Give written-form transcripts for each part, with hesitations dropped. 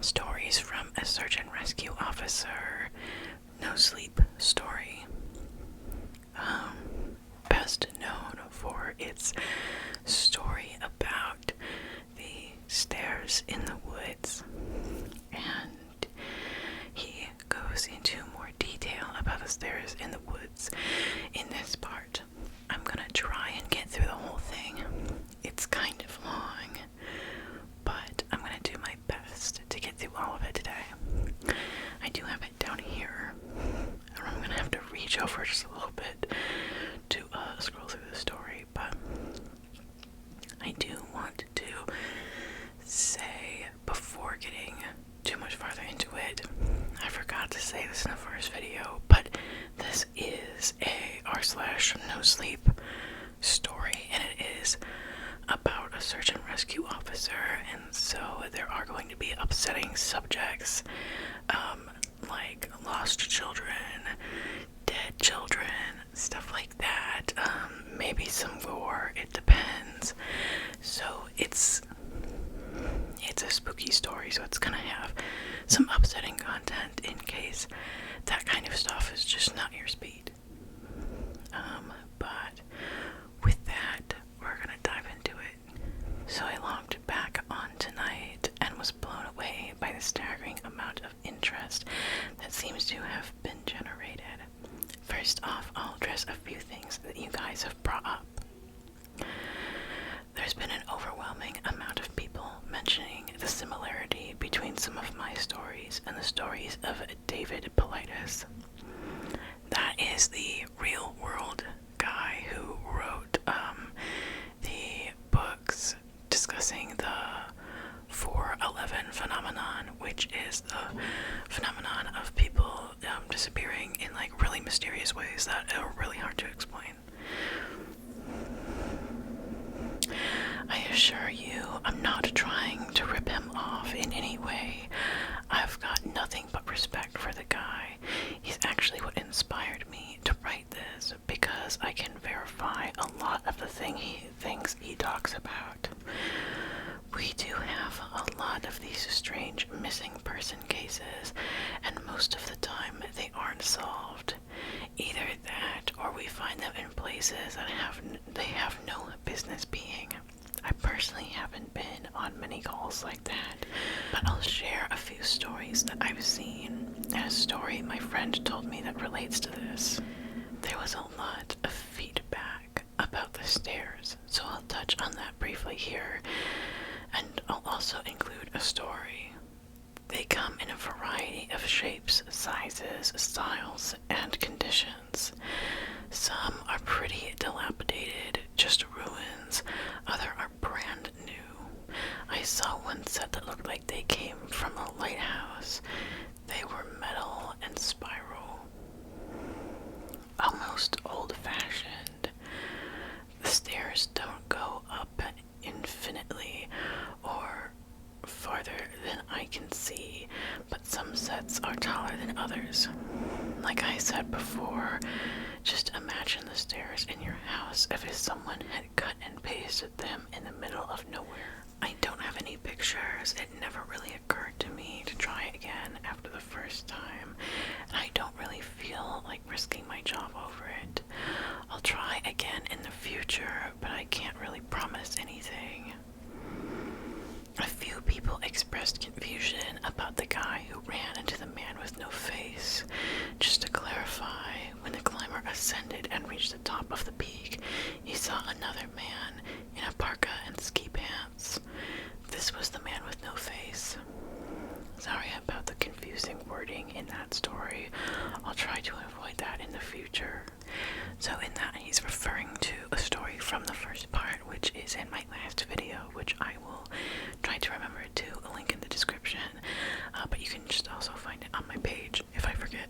stories from a search and rescue officer, nosleep story. Best known for its story about the stairs in the woods, and he goes into more detail about the stairs in the woods in this part. I'm gonna try and get through the whole thing. It's kind of long, but I'm gonna do my best to get through all of it today. I do have it down here, and I'm gonna have to reach over just a little bit to scroll through the story, but I do want to say, before getting too much farther into it, I forgot to say this in the first video, but this is a r/nosleep story, and it is about a search and rescue officer, and so there are going to be upsetting subjects, like lost children, dead children, stuff like that, maybe some gore, it depends. So it's a spooky story, so it's gonna have some upsetting content in case that kind of stuff is just not your speed. But with that, we're gonna dive into it. So I logged back on tonight and was blown away by the staggering amount of interest that seems to have been generated. First off, I'll address a few things that you guys have brought up. There's been an overwhelming amount of people mentioning the similarity between some of my stories and the stories of David Politis. That is the real world guy who wrote the books discussing the 411 phenomenon, which is the phenomenon of people disappearing in like really mysterious ways that are really hard to explain. I assure you, I'm not trying to rip him off in any way. I've got nothing but respect for the guy. He's actually what inspired me to write this, because I can verify a lot of the things he talks about. We do have a lot of these strange missing person cases, and most of the time they aren't solved. Either that, or we find them in places that they have no business being. I personally haven't been on many calls like that, but I'll share a few stories that I've seen, and a story my friend told me that relates to this. There was a lot of feedback about the stairs, so I'll touch on that briefly here, and I'll also include a story. They come in a variety of shapes, sizes, styles, and conditions. Some are pretty dilapidated, just ruins. Other are brand new. I saw one set that looked like they came from a lighthouse. They were metal and spiral, almost old-fashioned. The stairs don't go up infinitely or farther than I can see, but some sets are taller than others. Like I said before, just imagine the stairs in your house if someone had cut and pasted them in the middle of nowhere. I don't have any pictures. It never really occurred to me to try again after the first time, and I don't really feel like risking my job over it. I'll try again in the future, but I can't really promise anything. A few people expressed confusion about the guy who ran into the man with no face. Just to clarify, when the climber ascended and reached the top of the peak, he saw another man in a parka and ski pants. This was the man with no face. Sorry about the confusing wording in that story. I'll try to avoid that in the future. So in that, he's referring to a story from the first part, which is in my last video, which I will try to remember to link in the description, but you can just also find it on my page if I forget.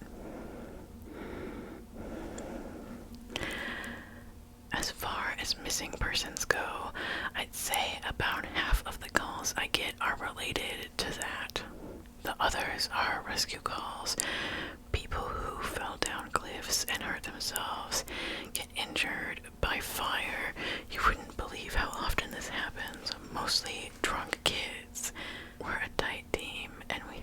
As far as missing persons go, I'd say about half of the calls I get are related to that. The others are rescue calls, people who fell down cliffs and hurt themselves, get injured by fire. You wouldn't believe how often this happens. Mostly drunk kids. We're a tight team, and we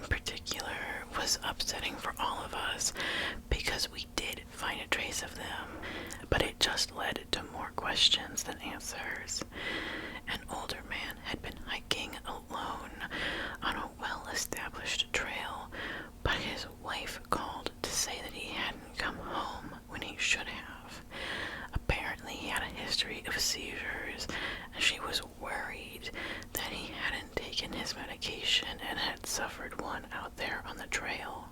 particular was upsetting for all of us because we did find a trace of them, but it just led to more questions than answers. An older man had been hiking alone on a well-established trail, but his wife called to say that he hadn't come home when he should have. Apparently he had a history of seizures, and she was worried that he hadn't taken his medication and had suffered one out there on the trail.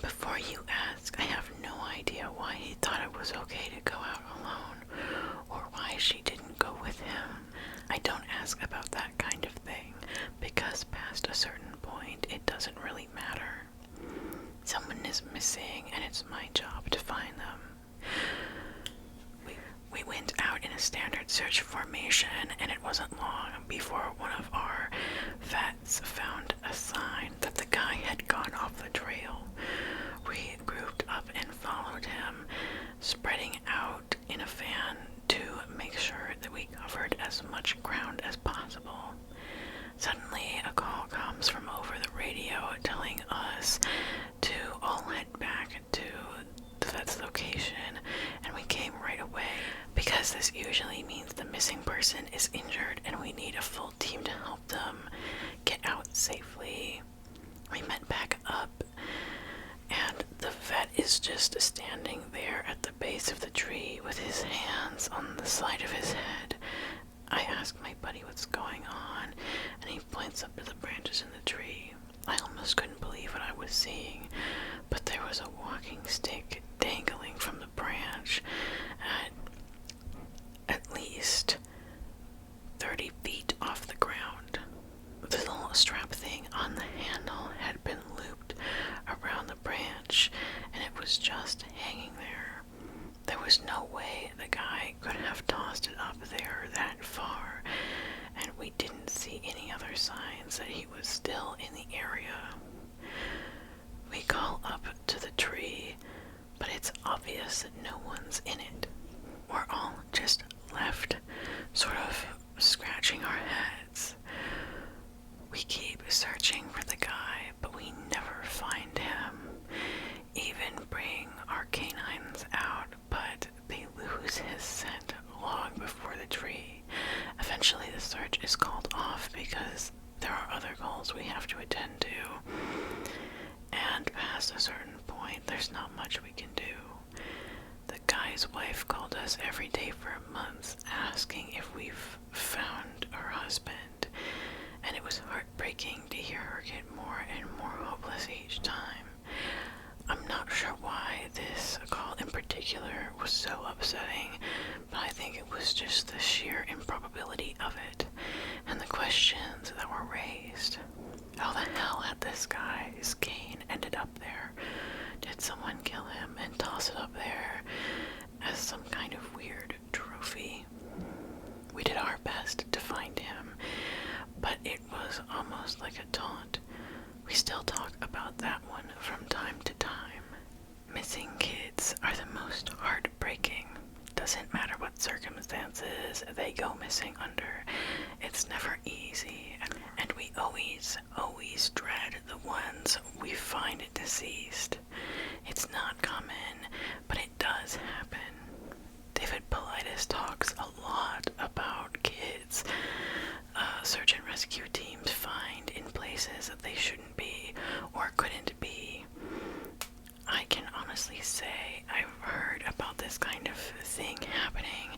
Before you ask, I have no idea why he thought it was okay to go out alone, or why she didn't go with him. I don't ask about that kind of thing, because past a certain point, it doesn't really matter. Someone is missing, and it's my job to find them. We went out in a standard search formation, and it wasn't long before one of our vets found a sign that the guy had gone off the trail. We grouped up and followed him, spreading out in a van to make sure that we covered as much ground as possible. Suddenly, a call comes from over the radio telling us to all head back to the vet's location, and we came right away, because this usually means the missing person is injured and we need a full team to help them get out safely. We met back up, and the vet is just standing there at the base of the tree with his hands on the side of his head. I ask my buddy what's going on, and he points up to the branches in the tree. I almost couldn't believe what I was seeing, but there was a walking stick dangling from the branch at least 30 feet off the ground. The little strap thing on the handle had been looped around the branch, and it was just hanging there. There was no way the guy could have tossed it up there that far, and we didn't see any other signs that he was still in the area. We call up to the tree, but it's obvious that no one's in it. We're all just left sort of scratching our heads. We keep searching for the guy, but we never find him. Even bring our canines out, but they lose his scent long before the tree. Eventually the search is called off because there are other goals we have to attend to. And past a certain point, there's not much we can do. The guy's wife called us every day for months asking if we've found her husband, and it was heartbreaking to hear her get more and more hopeless each time. I'm not sure why this call in particular was so upsetting, but I think it was just the sheer improbability of it, and the questions that were raised. How the hell had this guy's cane ended up there? Did someone kill him and toss it up there as some kind of weird trophy? We did our best to find him, but it was almost like a taunt. We still talk about that one from time to time. Missing kids are the most heartbreaking. Doesn't matter what circumstances they go missing under. It's never easy, and we always dread the ones we find deceased. It's not common, but it does happen. David Paulides talks a lot about kids search and rescue teams find in places that they shouldn't be or couldn't be. I can honestly say I've heard about this kind of thing happening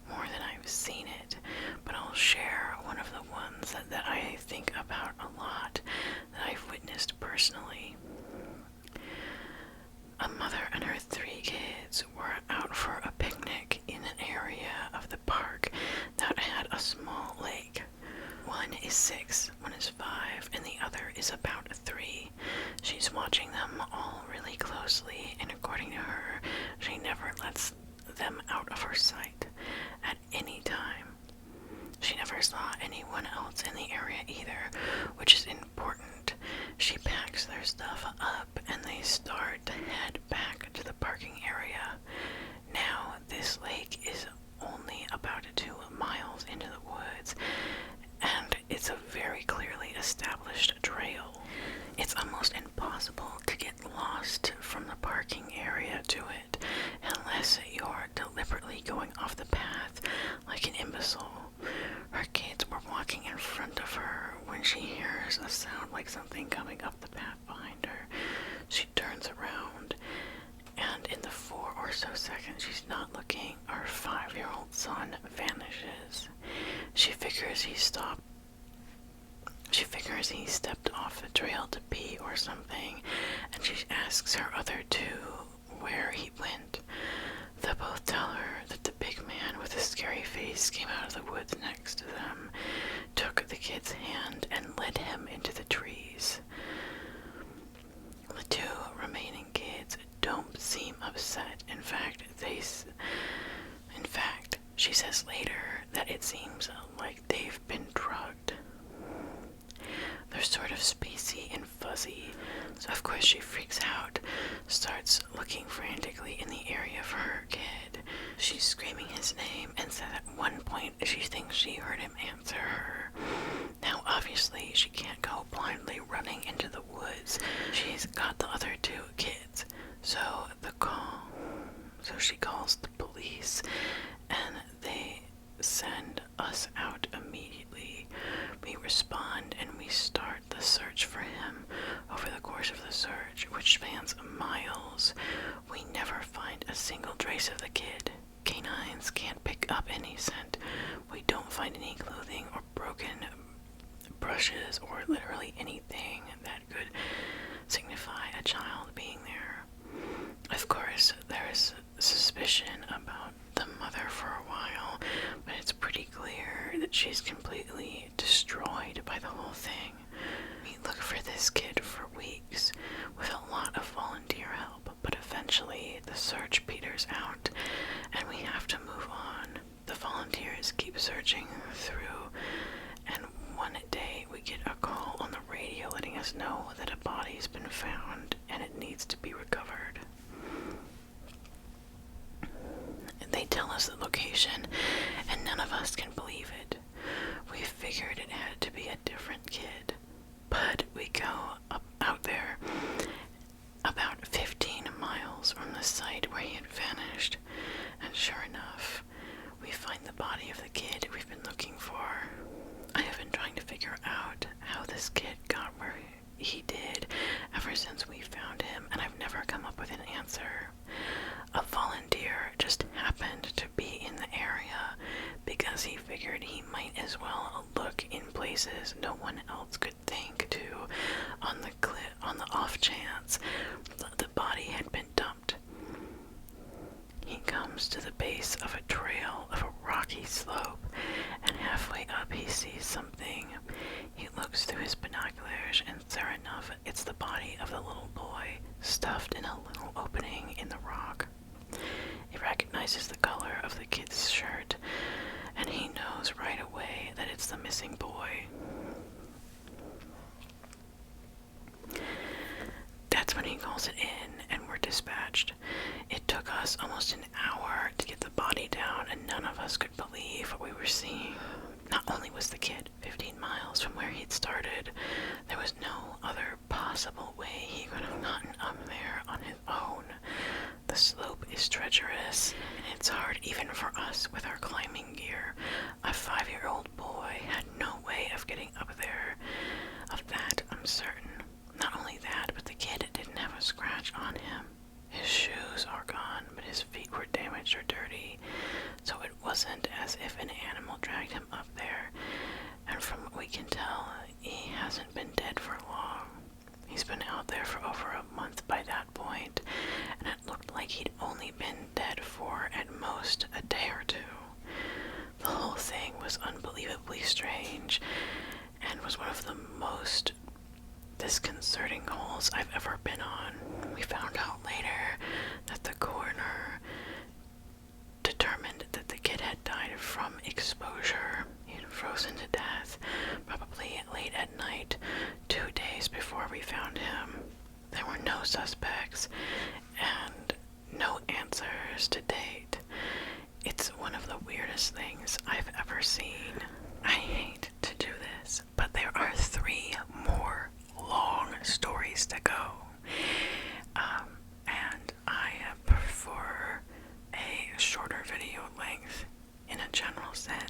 more than I've seen it, but I'll share one of the ones that I think about a lot that I've witnessed personally. A mother and her 3 kids were out for a picnic in an area of the park that had a small lake. One is 6, one is 5, and the other is about 3. She's watching them all really closely, and according to her, she never lets them out of her sight at any time. She never saw anyone else in the area either, which is important. She packs their stuff up, and they start to head back to the parking area. Now, this lake is only about 2 miles into the woods, and it's a very clearly established like an imbecile. Her kids were walking in front of her when she hears a sound like something coming up the path behind her. She turns around, and in the 4 or so seconds she's not looking, our 5-year-old son vanishes. She figures he stepped off the trail to pee or something, and she asks her other 2 where he went. They both tell her that the big man with a scary face came out of the woods next to them, took the kid's hand, and led him into the trees. The 2 remaining kids don't seem upset. In fact, she says later that it seems like they've been drugged. They're sort of spacey and fuzzy, so of course she freaks out, starts looking frantically in the area for her kid. She's screaming his name and says at one point she thinks she heard him answer her. Now obviously she can't go blindly running into the woods. She's got the other 2 kids, so she calls the police, and they send us out immediately. We respond and we start the search for him. Over the course of the search, which spans miles, we never find a single trace of the kid. Canines can't pick up any scent. We don't find any clothing or broken brushes or literally anything that could signify a child being there. Of course, there is suspicion about the mother for a while, but it's pretty clear that she's completely destroyed by the whole thing. We look for this kid for weeks with a lot of volunteer help, but eventually the search peters out and we have to move on. The volunteers keep searching through, and one day we get a call on the radio letting us know that a body's been found and it needs to be recovered. They tell us the location, and none of us can believe it. We figured it had to be a different kid. But we go out there about 15 miles from the site where he had vanished, and sure enough, we find the body of the kid we've been looking for. I have been trying to figure out how this kid got where he did ever since we found him, and I've never come up with an answer. A volunteer just happened to be in the area because he figured he might as well look in places no one else could think to, on the off chance the body had been dumped. He comes to the base of a trail of a rocky slope, and halfway up he sees something. He looks through his binoculars, and sure enough, it's the body of the little boy, stuffed in a little opening in the rock. He recognizes the color of the kid's shirt, and he knows right away that it's the missing boy. That's when he calls it in, and we're dispatched. It took us almost an hour to get the body down, and none of us could believe what we were seeing. Not only was the kid 15 miles from where he'd started, there was no other possible way he could have gotten up there on his own. The slope is treacherous, and it's hard even for us with our climbing gear. A 5-year-old boy had no way of getting up there. Of that, I'm certain. Not only that, but the kid didn't have a scratch on him. His shoes are gone, but his feet were damaged or dirty, so it wasn't as if an animal dragged him up there, and from what we can tell, he hasn't been dead for long. He's been out there for over a month by that point, and it looked like he'd only been dead for, at most, a day or 2. The whole thing was unbelievably strange, and was one of the most disconcerting calls I've ever been on. We found out later that the coroner determined that the kid had died from exposure. He'd frozen to death, probably late at night, 2 days before we found him. There were no suspects, and no answers to date. It's one of the weirdest things I've ever seen. I hate to do this, but there are 3 more long stories to go. And I prefer a shorter video length in a general sense.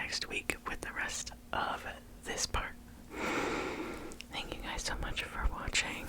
next week with the rest of this part. Thank you guys so much for watching.